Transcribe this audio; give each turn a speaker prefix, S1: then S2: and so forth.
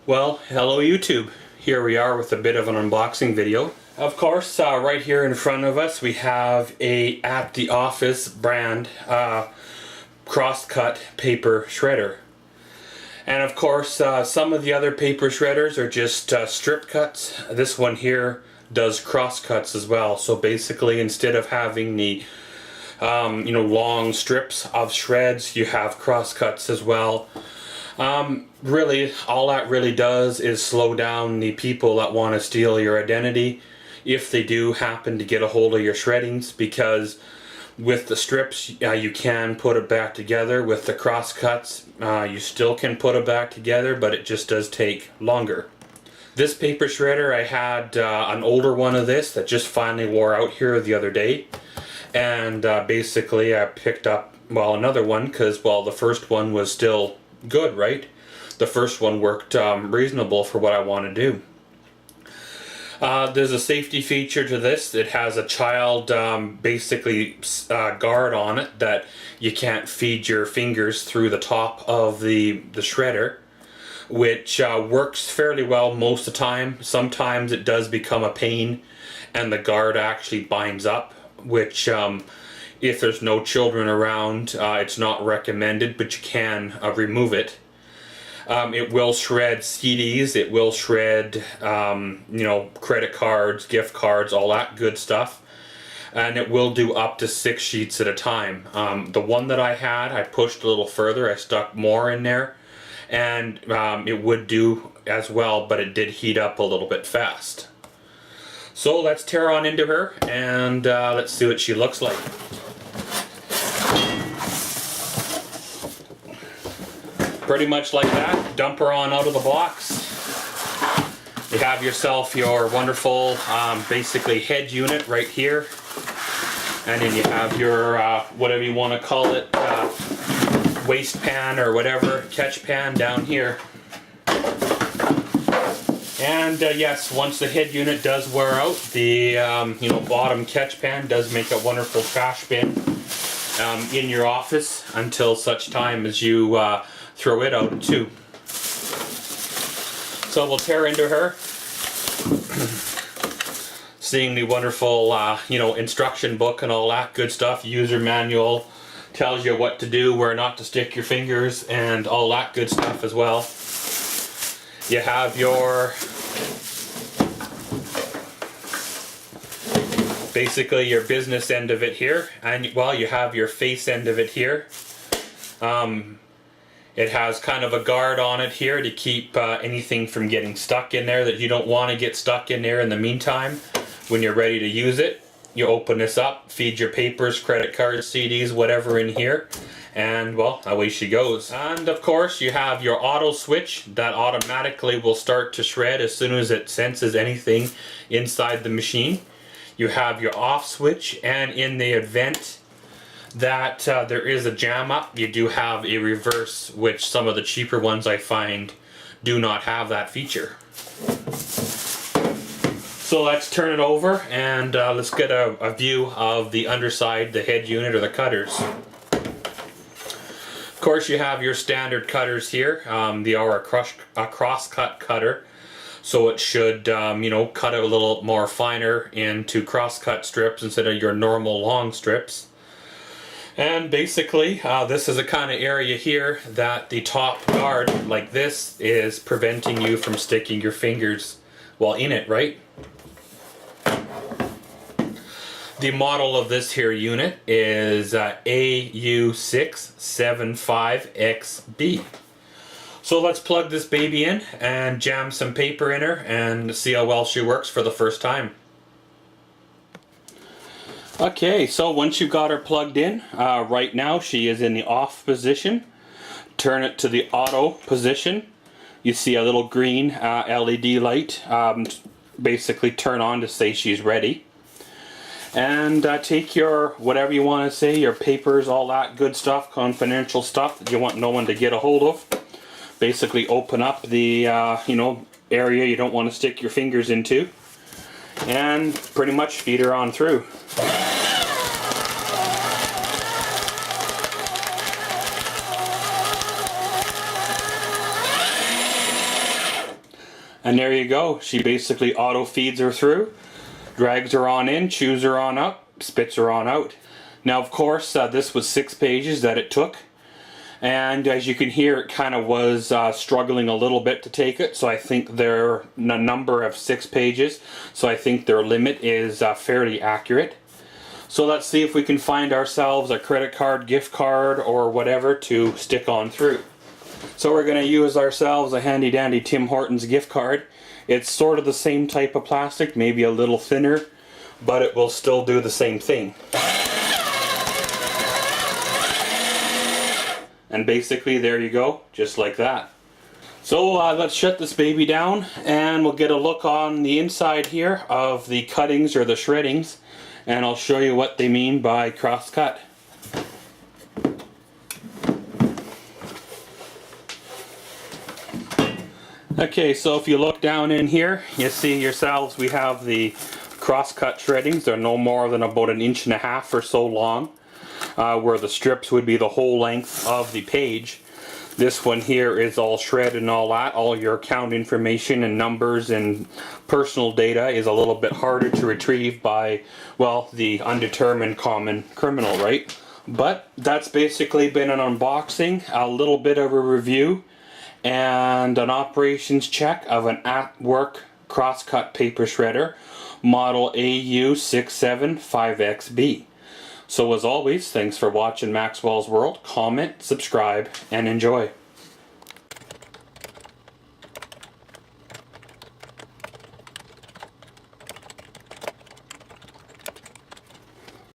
S1: Well, hello YouTube. Here we are with a bit of an unboxing video. Of course, right here in front of us we have a At the Office brand crosscut paper shredder. And of course, some of the other paper shredders are just strip cuts. This one here does cross cuts as well. So basically, instead of having the long strips of shreds, you have cross cuts as well. Really, all that really does is slow down the people that want to steal your identity if they do happen to get a hold of your shreddings, because with the strips you can put it back together. With the cross cuts you still can put it back together, but it just does take longer. This paper shredder, I had an older one of this that just finally wore out here the other day, and basically I picked up another one because the first one was still good, right? The first one worked reasonable for what I want to do. There's a safety feature to this. It has a child guard on it that you can't feed your fingers through the top of the shredder, which works fairly well most of the time. Sometimes it does become a pain and the guard actually binds up, which if there's no children around, it's not recommended, but you can remove it. It will shred CDs, it will shred credit cards, gift cards, all that good stuff, and it will do up to 6 sheets at a time. The one that I had, I pushed a little further, I stuck more in there, and it would do as well, but it did heat up a little bit fast. So let's tear on into her and let's see what she looks like. Pretty much like that, dump her on out of the box. You have yourself your wonderful basically head unit right here, and then you have your whatever you want to call it, waste pan or whatever, catch pan down here. And yes, once the head unit does wear out, the bottom catch pan does make a wonderful trash bin in your office until such time as you throw it out too. So we'll tear into her. Seeing the wonderful instruction book and all that good stuff, user manual, tells you what to do, where not to stick your fingers, and all that good stuff as well. You have your basically your business end of it here, and you have your face end of it here. It has kind of a guard on it here to keep anything from getting stuck in there that you don't want to get stuck in there in the meantime. When you're ready to use it, you open this up, feed your papers, credit cards, CDs, whatever in here, and away she goes. And of course you have your auto switch that automatically will start to shred as soon as it senses anything inside the machine. You have your off switch, and in the event that there is a jam up, you do have a reverse, which some of the cheaper ones I find do not have that feature. So let's turn it over and let's get a view of the underside, the head unit or the cutters. Of course you have your standard cutters here. They are a cross-cut cutter, so it should cut a little more finer into cross-cut strips instead of your normal long strips. And basically, this is a kind of area here that the top guard, like this, is preventing you from sticking your fingers while in it, right? The model of this here unit is AU67SXB. So let's plug this baby in and jam some paper in her and see how well she works for the first time. Okay, so once you've got her plugged in, right now she is in the off position. Turn it to the auto position. You see a little green LED light basically turn on to say she's ready. And take your, whatever you want to say, your papers, all that good stuff, confidential stuff that you want no one to get a hold of. Basically open up the area you don't want to stick your fingers into, and pretty much feed her on through. And there you go. She basically auto feeds her through, drags her on in, chews her on up, spits her on out. Now of course this was 6 pages that it took, and as you can hear, it kind of was struggling a little bit to take it, so I think their number of 6 pages, so I think their limit is fairly accurate. So let's see if we can find ourselves a credit card, gift card, or whatever to stick on through. So we're going to use ourselves a handy dandy Tim Hortons gift card. It's sort of the same type of plastic, maybe a little thinner, but it will still do the same thing. And basically there you go, just like that. So let's shut this baby down and we'll get a look on the inside here of the cuttings or the shreddings, and I'll show you what they mean by cross-cut. Okay, so if you look down in here, you see yourselves we have the cross-cut shreddings. They're no more than about 1.5 inches or so long, where the strips would be the whole length of the page. This one here is all shredded and all that. All your account information and numbers and personal data is a little bit harder to retrieve by, well, the undetermined common criminal, right? But that's basically been an unboxing, a little bit of a review, and an operations check of an at-work cross-cut paper shredder, model AU67SXB. So as always, thanks for watching Maxwell's World. Comment, subscribe, and enjoy.